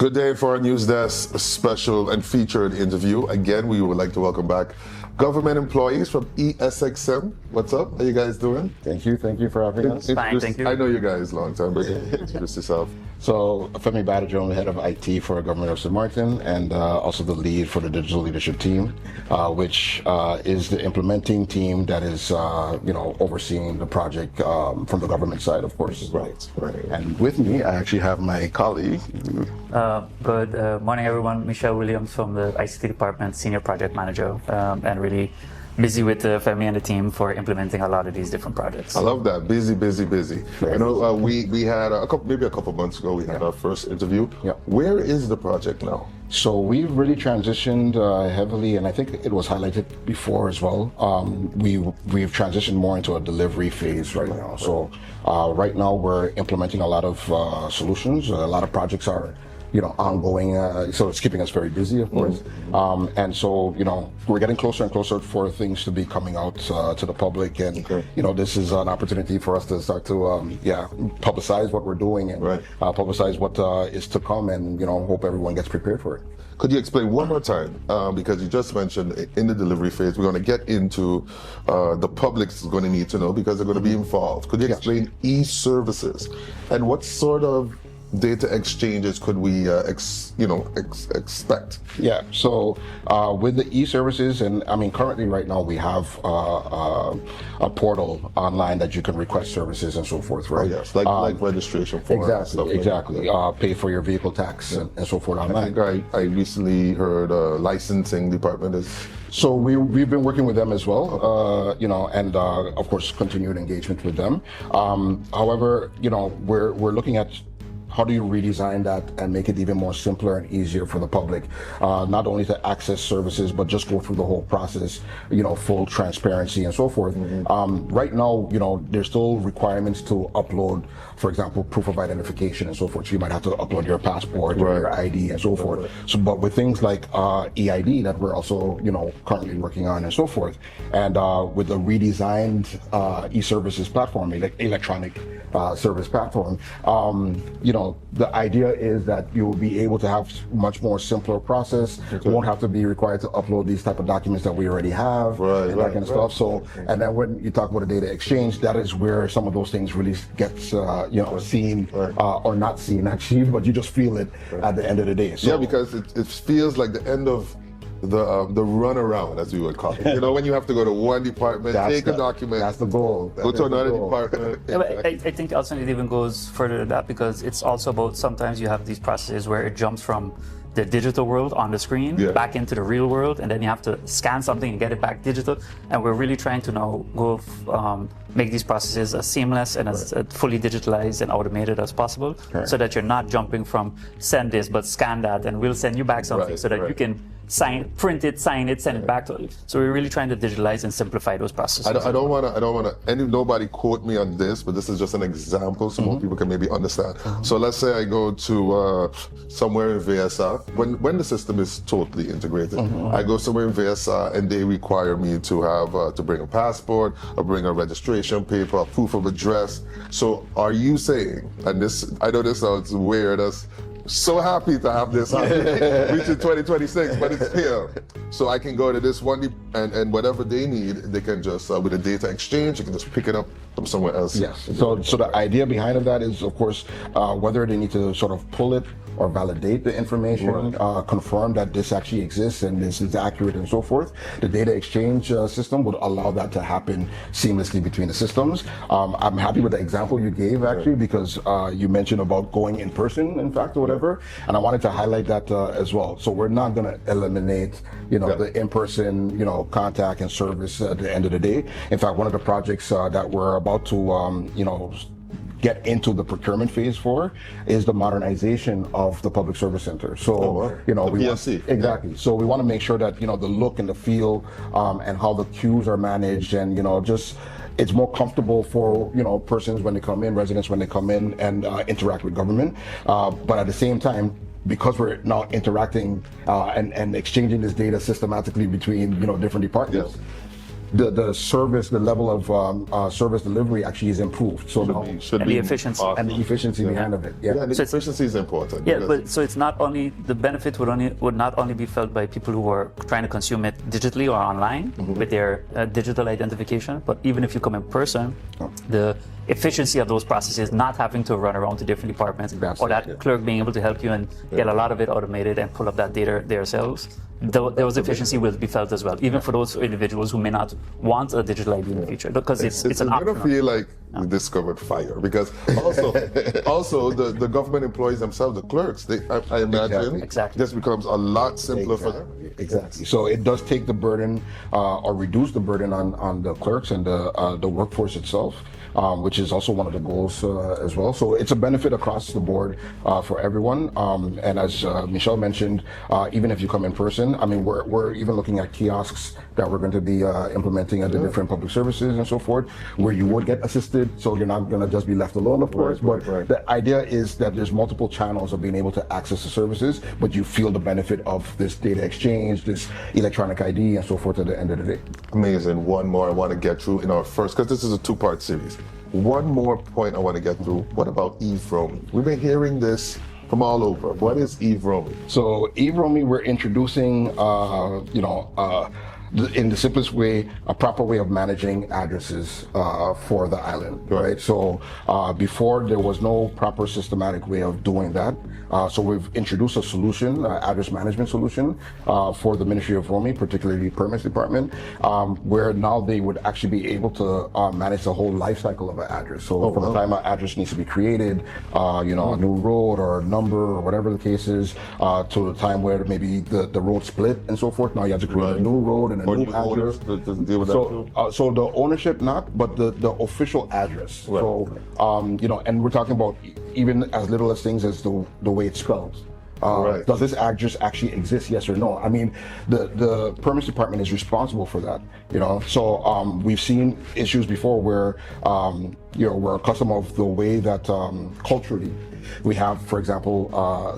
Good day for our Newsdesk special and featured interview. Again, we would like to welcome back government employees from E-SXM. What's up? How you guys doing? Thank you for having us. Fine, thank you. I know you guys a long time, but introduce yourself. So, Femi Badajo, I'm the head of IT for Government of St. Martin, and also the lead for the digital leadership team, which is the implementing team that is, overseeing the project from the government side, of course. Right. And with me, I actually have my colleague. Good morning, everyone. Michelle Williams from the ICT department, senior project manager, and really busy with Femi and the team for implementing a lot of these different projects. I love that. Busy. You know, we had maybe a couple months ago, we had our first interview. Yeah. Where is the project now? So we've really transitioned heavily, and I think it was highlighted before as well. We've transitioned more into a delivery phase right now. So right now we're implementing a lot of solutions. A lot of projects are ongoing, so it's keeping us very busy, of course. And so, we're getting closer and closer for things to be coming out to the public. And, this is an opportunity for us to start to, publicize what we're doing and publicize what is to come, and, hope everyone gets prepared for it. Could you explain one more time? Because you just mentioned in the delivery phase, we're going to get into the public's going to need to know because they're going to be involved. Could you explain e-services and what sort of data exchanges could we expect? Yeah, so with the e-services, and I mean currently right now we have a portal online that you can request services and so forth, right? Oh, yes, like registration forms. Exactly. Pay for your vehicle tax and so forth online. I think I recently heard licensing department is. So we've been working with them as well, and of course continued engagement with them. However, we're looking at how do you redesign that and make it even more simpler and easier for the public, not only to access services, but just go through the whole process, full transparency and so forth. Right now, there's still requirements to upload, for example, proof of identification and so forth. So you might have to upload your passport or your ID and so forth. So, but with things like EID that we're also, currently working on and so forth, and with the redesigned e-services platform, electronic service platform, the idea is that you will be able to have much more simpler process. You won't have to be required to upload these type of documents that we already have, and that kind of stuff. So, and then when you talk about the data exchange, that is where some of those things really gets, seen or not seen actually, but you just feel it at the end of the day. So, yeah, because it feels like the end of the runaround, as you would call it. When you have to go to one department, take a document. That's the goal. Go to another department. I think also it even goes further than that, because it's also about sometimes you have these processes where it jumps from the digital world on the screen back into the real world, and then you have to scan something and get it back digital. And we're really trying to now make these processes as seamless and as fully digitalized and automated as possible, so that you're not jumping from send this but scan that and we'll send you back something so that you can print it, sign it, send it back to you. So we're really trying to digitalize and simplify those processes. I don't want to. Nobody quote me on this, but this is just an example, so more people can maybe understand. So let's say I go to somewhere in VSA when the system is totally integrated. I go somewhere in VSA and they require me to have to bring a passport, or bring a registration paper, a proof of address. So are you saying? And this, I know this sounds weird. So happy to have this reaching 2026, but it's here. So I can go to this one and whatever they need, they can just, with a data exchange, they can just pick it up from somewhere else. Yes. So the idea behind that is, of course, whether they need to sort of pull it or validate the information, confirm that this actually exists and this is accurate and so forth. The data exchange system would allow that to happen seamlessly between the systems. I'm happy with the example you gave actually, because you mentioned about going in person, in fact, or whatever, and I wanted to highlight that as well. So we're not going to eliminate, the in-person, contact and service at the end of the day. In fact, one of the projects that we're about to, get into the procurement phase for is the modernization of the public service center. So, the PSC. Exactly. So we want to make sure that, the look and the feel and how the queues are managed, and, just it's more comfortable for, persons when they come in, residents when they come in and interact with government. But at the same time, because we're now interacting and exchanging this data systematically between, different departments, the service, the level of service delivery actually is improved. So and the efficiency and the efficiency behind of it. Yeah, and the efficiency is important. Yeah, but so it's not only the benefit would not only be felt by people who are trying to consume it digitally or online with their digital identification, but even if you come in person, the efficiency of those processes, not having to run around to different departments, or that clerk being able to help you and get a lot of it automated and pull up that data themselves, those efficiency will be felt as well, even for those individuals who may not want a digital ID in the future, because it's an option. I feel like we discovered fire, because also the government employees themselves, the clerks, I imagine this becomes a lot simpler for them. Exactly. So it does take the burden or reduce the burden on the clerks and the workforce itself. Which is also one of the goals as well. So it's a benefit across the board for everyone. And as Michelle mentioned, even if you come in person, I mean, we're even looking at kiosks that we're going to be implementing at the different public services and so forth, where you would get assisted. So you're not going to just be left alone, of course. But the idea is that there's multiple channels of being able to access the services, but you feel the benefit of this data exchange, this electronic ID and so forth at the end of the day. Amazing. One more I want to get through in our first, because this is a two-part series. One more point I want to get through. What about e-roaming? We've been hearing this from all over. What is e-roaming? So e-roaming, we're introducing, in the simplest way, a proper way of managing addresses for the island, right? So before, there was no proper systematic way of doing that. So we've introduced a solution, address management solution for the Ministry of Roaming, particularly the Permits Department, where now they would actually be able to manage the whole life cycle of an address. So from the time an address needs to be created, a new road or a number or whatever the case is, to the time where maybe the road split and so forth. Now you have to create a new road and a new address. So the ownership not, but the official address. Right. So and we're talking about even as little as things as the way it's spelled. Does this address actually exist? Yes or no? I mean, the Permits Department is responsible for that. So we've seen issues before where we're accustomed of the way that culturally we have, for example,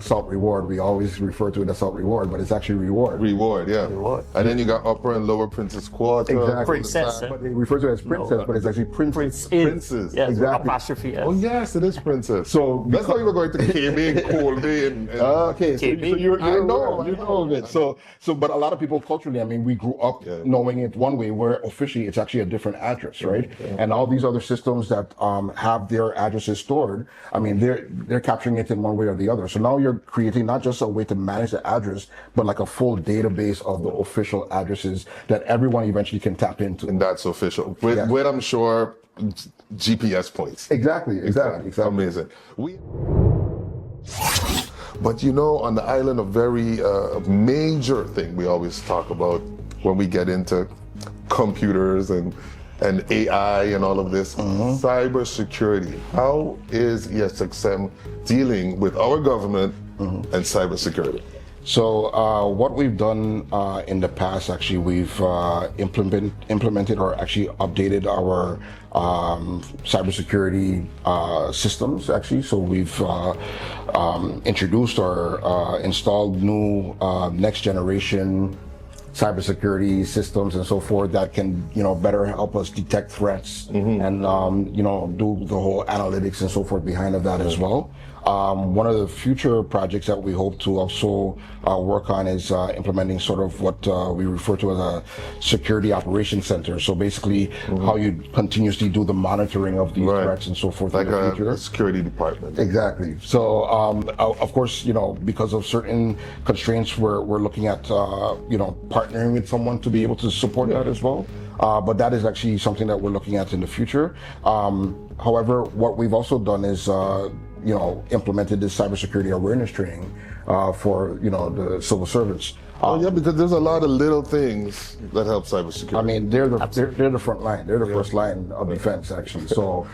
salt reward. We always refer to it as salt reward, but it's actually reward. Reward. And then you got upper and lower Princess Quarter. Exactly. Princess. But they refer to it as princess, but it's actually princess. Yes, exactly. Apostrophe S. Oh yes, it is princess. So that's how you were going to KB and Colby and okay, so you know of it. So but a lot of people culturally, I mean, we grew up knowing it one way, where officially it's actually a different address, right? And all these other systems that have their addresses stored, I mean, they're capturing it in one way or the other. So now you're creating not just a way to manage the address, but like a full database of the official addresses that everyone eventually can tap into. And that's official. With I'm sure, GPS points. Exactly. Amazing. But on the island, a very major thing we always talk about when we get into computers and AI and all of this, cybersecurity. How is ESXM dealing with our government and cybersecurity? So what we've done in the past, actually, we've implemented or actually updated our cybersecurity systems, actually. So we've introduced or installed new next generation cybersecurity systems and so forth that can, better help us detect threats and, do the whole analytics and so forth behind of that as well. One of the future projects that we hope to also work on is implementing sort of what we refer to as a security operations center. So basically how you continuously do the monitoring of these threats and so forth like in the future. A security department. Exactly. So of course, because of certain constraints, we're looking at, partnering with someone to be able to support that as well. But that is actually something that we're looking at in the future. However, what we've also done is, implemented this cybersecurity awareness training for, the civil servants. Because there's a lot of little things that help cybersecurity. I mean, they're the front line. They're the first line of defense, actually. So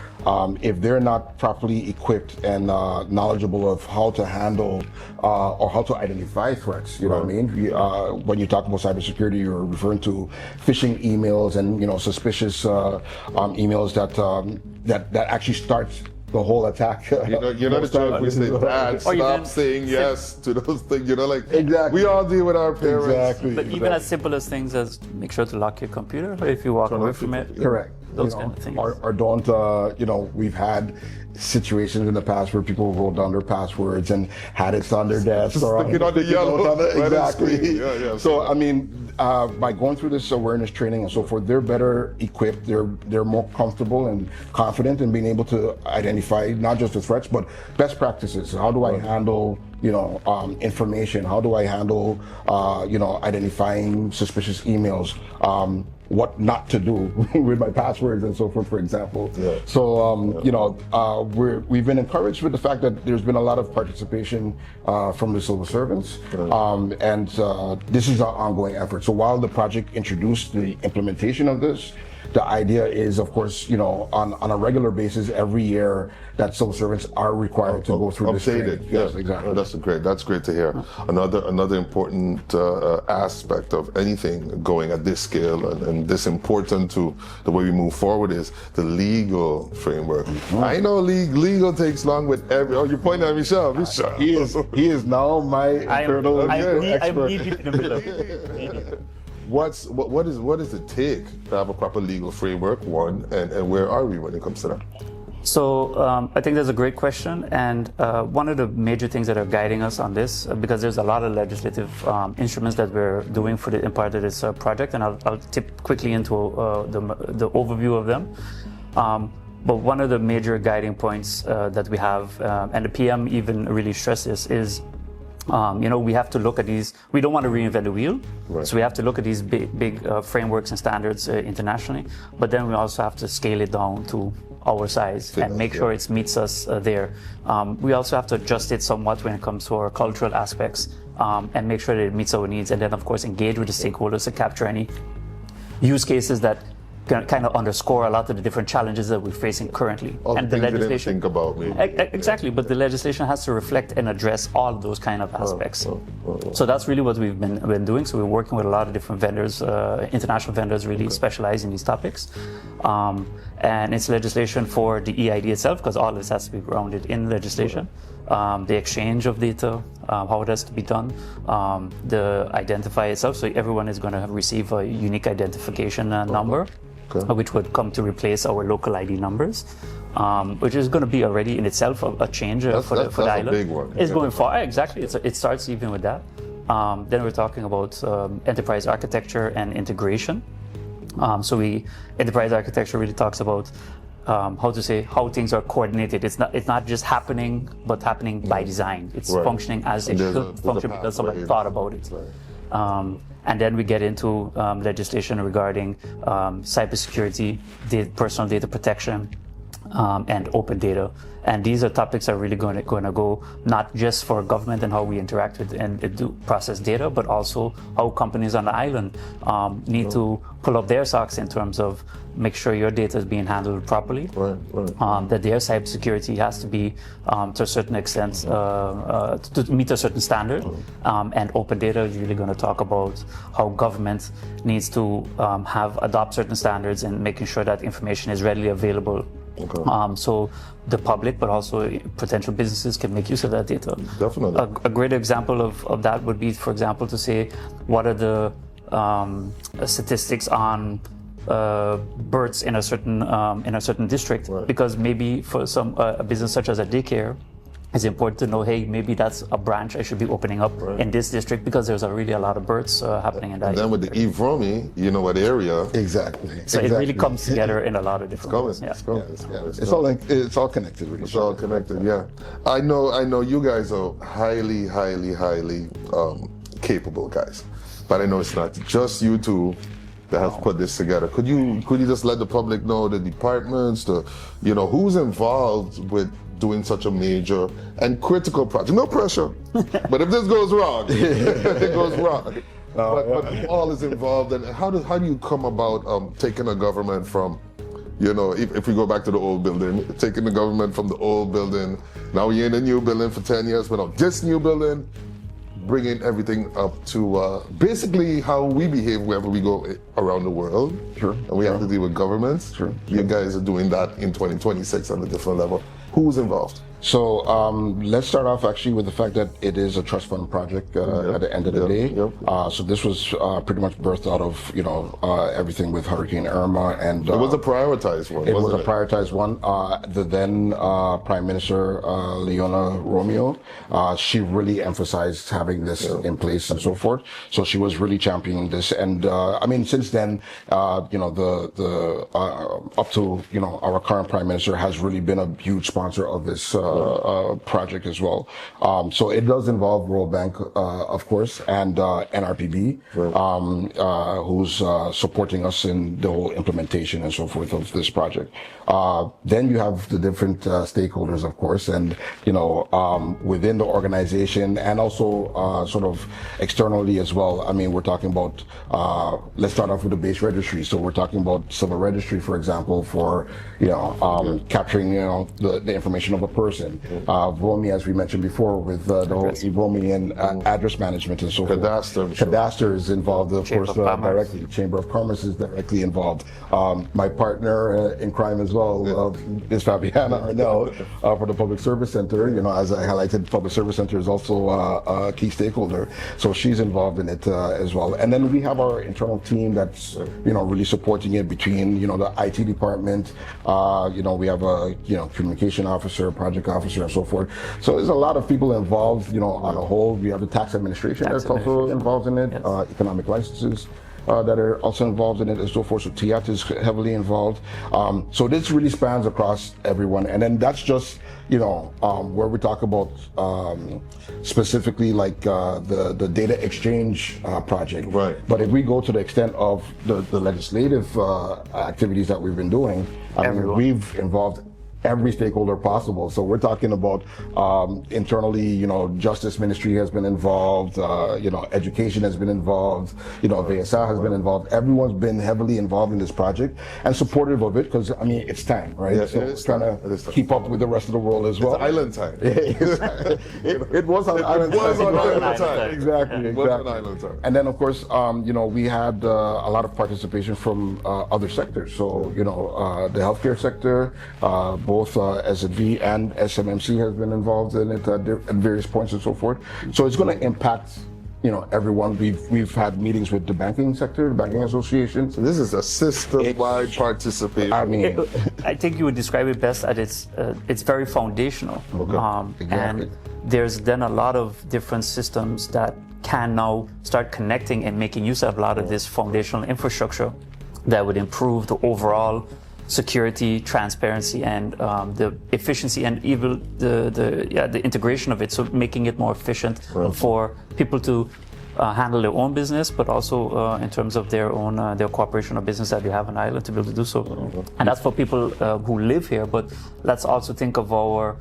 if they're not properly equipped and knowledgeable of how to handle or how to identify threats, you know what I mean? When you talk about cybersecurity, you're referring to phishing emails and suspicious emails that actually starts the whole attack. You're not a child. We say, Dad, Or stop even saying yes to those things. Exactly. We all deal with our parents. Exactly. But even as simple as things as make sure to lock your computer if you walk away from it. Correct. Those kind of things. Or don't, we've had situations in the past where people wrote down their passwords and had it on their desk or Stick it on the yellow. exactly. Yeah. So I mean, by going through this awareness training and so forth, they're better equipped. They're more comfortable and confident in being able to identify not just the threats but best practices. How do I handle information? How do I handle identifying suspicious emails? What not to do with my passwords and so forth, for example. Yeah. So, we've been encouraged with the fact that there's been a lot of participation from the civil servants, and this is an ongoing effort. So while the project introduced the implementation of this, the idea is, of course, on a regular basis, every year that civil servants are required to go through this training. Yes, exactly. That's great to hear. Another important aspect of anything going at this scale and this important to the way we move forward is the legal framework. I know legal takes long with every. Oh, you're pointing at Michelle. He is now my internal expert. I'm knee deep in the middle of it. What does it take to have a proper legal framework, one, and where are we when it comes to that? So I think that's a great question, and one of the major things that are guiding us on this, because there's a lot of legislative instruments that we're doing in part of this project, and I'll tip quickly into the overview of them. But one of the major guiding points that we have, and the PM even really stressed this, is we have to look at these. We don't want to reinvent the wheel, so we have to look at these big frameworks and standards internationally. But then we also have to scale it down to our size and make sure it meets us there. We also have to adjust it somewhat when it comes to our cultural aspects and make sure that it meets our needs. And then, of course, engage with the stakeholders to capture any use cases that kind of underscore a lot of the different challenges that we're facing currently. And the legislation. Think about me. Exactly, but the legislation has to reflect and address all of those kind of aspects. So that's really what we've been doing. So we're working with a lot of different vendors, international vendors, really specialize in these topics. And it's legislation for the EID itself, because all of this has to be grounded in legislation. The exchange of data, how it has to be done, the identifier itself. So everyone is going to receive a unique identification number. Which would come to replace our local ID numbers, which is going to be already in itself a change for the island. A big one. It's going far, exactly. It starts even with that. Then we're talking about enterprise architecture and integration. Enterprise architecture really talks about how things are coordinated. It's not just happening, but happening by design. It's functioning as it should function because somebody thought about it. And then we get into legislation regarding cybersecurity, personal data protection, and open data. And these are topics that are really going to go not just for government and how we interact with and do process data, but also how companies on the island need to pull up their socks in terms of make sure your data is being handled properly, that their cybersecurity has to be to a certain extent to meet a certain standard, and open data is really going to talk about how government needs to adopt certain standards and making sure that information is readily available. So the public, but also potential businesses can make use of that data. Definitely. A great example of that would be, for example, to say what are the statistics on births in a certain district, because maybe for a business such as a daycare, it's important to know, hey, maybe that's a branch I should be opening up in this district because there's really a lot of births happening in that. And then with the e-Vromi, you know what area. Exactly. So it really comes together in a lot of different ways. It's all connected. Really. It's all connected. Yeah, I know you guys are highly capable guys, but I know it's not just you two that have put this together. Could you just let the public know, the departments, who's involved with doing such a major and critical project? No pressure, but if this goes wrong, it goes wrong. But who all is involved, and how do you come about taking a government from, if we go back to the old building, taking the government from the old building, now you're in a new building for 10 years, but now this new building, bringing everything up to basically how we behave wherever we go around the world. Sure. And we have to deal with governments. Sure. You guys are doing that in 2026 on a different level. Who's involved? So let's start off actually with the fact that it is a trust fund project at the end of the day. So this was pretty much birthed out of everything with Hurricane Irma, and it was a prioritized one. It was a prioritized one. The then Prime Minister Leona Romeo, she really emphasized having this in place and so forth. So she was really championing this, and I mean since then, up to our current Prime Minister has really been a huge sponsor of this project as well. So it does involve World Bank, of course, and NRPB, who's supporting us in the whole implementation and so forth of this project. Then you have the different stakeholders, of course, and within the organization and also sort of externally as well. I mean, we're talking about let's start off with the base registry. So we're talking about civil registry, for example, for capturing the information of a person. VOMI, as we mentioned before, with the whole VOMI and address management and so forth. Cadastre is involved, of course, directly. Chamber of Commerce is directly involved. My partner in crime as well is Fabiana Arnell for the Public Service Center. As I highlighted, Public Service Center is also a key stakeholder, so she's involved in it as well. And then we have our internal team that's really supporting it between the IT department. We have a communication officer, project officer, and so forth. So there's a lot of people involved. On a whole, we have the tax administration that's also involved in it. Economic licenses that are also involved in it and so forth. So TIAT is heavily involved. So this really spans across everyone. And then that's just, where we talk about specifically like the data exchange project. Right. But if we go to the extent of the legislative activities that we've been doing, I mean, we've involved every stakeholder possible. So we're talking about internally, Justice Ministry has been involved, education has been involved, VSA has been involved. Everyone's been heavily involved in this project and supportive of it because, I mean, it's time, right? Yeah, so it's trying to keep up with the rest of the world as well. It's island time. it was on island time. Exactly. It was on island time. And then, of course, we had a lot of participation from other sectors. So, the healthcare sector, both SNV and SMMC has been involved in it at various points and so forth. So it's going to impact, everyone. We've had meetings with the banking sector, the banking association. So this is a system-wide participation. I mean, I think you would describe it best as it's very foundational. Exactly. And there's then a lot of different systems that can now start connecting and making use of a lot of this foundational infrastructure that would improve the overall security, transparency, and the efficiency, and even the integration of it. So making it more efficient for people to handle their own business, but also in terms of their own their cooperation or business that you have on island to be able to do so. And that's for people who live here. But let's also think of our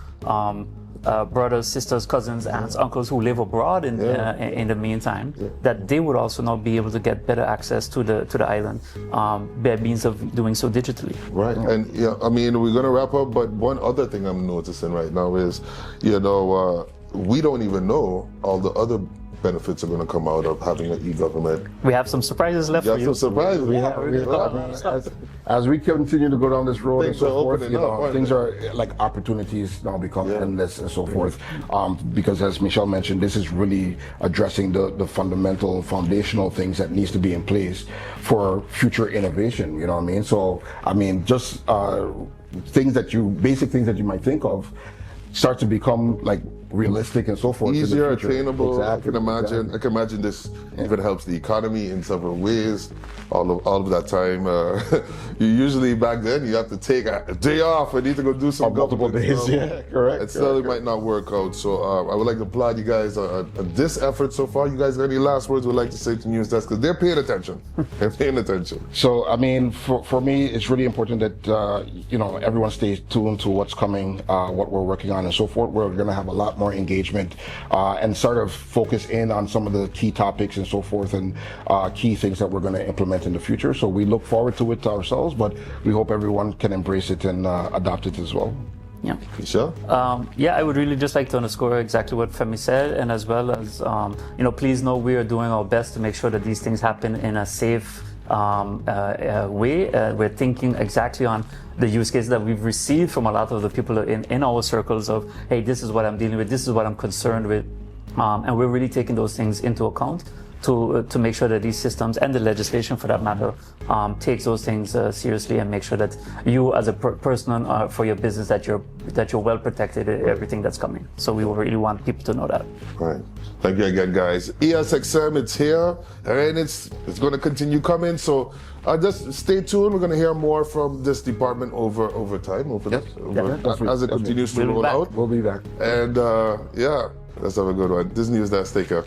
brothers, sisters, cousins, aunts, uncles who live abroad in the meantime, that they would also now be able to get better access to the island by means of doing so digitally. Right, and I mean, we're gonna wrap up, but one other thing I'm noticing right now is, we don't even know all the other benefits are going to come out of having an e-government. We have some surprises left for you. Some surprises. As we continue to go down this road and so forth, things are like opportunities now become endless and so forth. Because as Michelle mentioned, this is really addressing the fundamental, foundational things that needs to be in place for future innovation. You know what I mean? So, I mean, just basic things that you might think of start to become like realistic and so forth. Easier, attainable. Exactly. I can imagine this even helps the economy in several ways. All of that time, you usually back then you have to take a day off and need to go do some multiple days. Correct. It still might not work out. So I would like to applaud you guys on this effort so far. You guys got any last words would like to say to Newsdesk, because they're paying attention. They're paying attention. So I mean, for me, it's really important that everyone stays tuned to what's coming, what we're working on, and so forth. We're going to have a lot more engagement and sort of focus in on some of the key topics and so forth, and key things that we're going to implement in the future. So we look forward to it ourselves, but we hope everyone can embrace it and adopt it as well. Yeah. Michelle? I would really just like to underscore exactly what Femi said, and as well as, please know we are doing our best to make sure that these things happen in a safe way. We're thinking exactly on the use cases that we've received from a lot of the people in our circles of, hey, this is what I'm dealing with, this is what I'm concerned with. And we're really taking those things into account to make sure that these systems and the legislation for that matter takes those things seriously and make sure that you as a person for your business that you're well protected in everything that's coming. So we really want people to know that. Right. Thank you again, guys. ESXM, it's here and it's going to continue coming. So just stay tuned. We're going to hear more from this department over time, as it continues to roll out. We'll be back. And yeah, let's have a good one. This Newsdesk, take care.